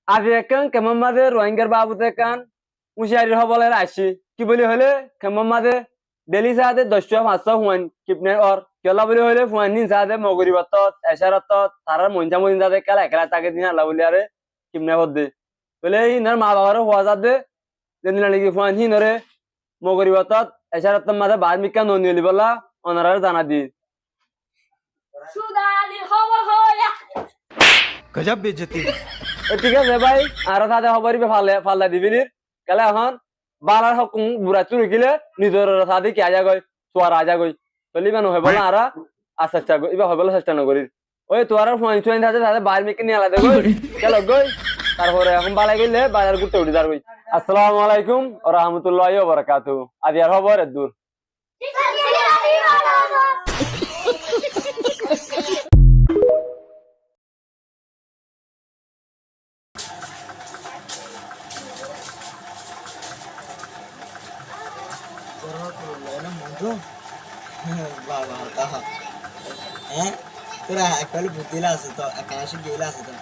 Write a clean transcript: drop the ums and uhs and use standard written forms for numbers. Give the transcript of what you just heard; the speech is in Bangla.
আজি একান কেমন মাঝে রোহিঙ্গার বাবুতে কান উশিয়ারি হবলের আসি কি বলি হলে কেমন মাঝে ডেলি সাথে 10-500 হুয়ান কিপনে অর কেলা বলি হলে হুয়ান নিন সাথে মগরি বাত এশারত তারার মঞ্জা মঞ্জা সাথে কেলা একলা তাকে দিন আল্লাহ বলি আরে কিপনে হদ্দে বলে ইনার মা বাবার হওয়া যাবে যেদিন নাকি হুয়ান হিনরে মগরি বাত এশারত মাঝে বাদ মিকা ননিলি বলা অনারার জানা দি সুদানি খবর হয় गजब बेइज्जती है। ঠিক আছে ভাই আর সাথে হবরি ফাল্লা দিবি কেলা এখন বালার হকুম বুড়া চুরি গিলে নিজের সাথে কি আজা গই তোয়ার আজা গই চলি মানু হইব না আর চেষ্টা করি এবার হইবলে চেষ্টা নকরি ওই তোয়ার ফোন চুয়াইন থাকে তাহলে বাইরে মেকে নিয়ে আলাদা গই কেল গই তারপরে এখন বালাই গেলে বাজার ঘুরতে উঠি যার গই আসসালামু আলাইকুম ওয়া রাহমাতুল্লাহি ওয়া বারাকাতুহু আদি আর খবর দূর বাবা তা হ্যাঁ তোরা একবার বুদ্ধিলা আছে তো একাশি গেলা আছে তো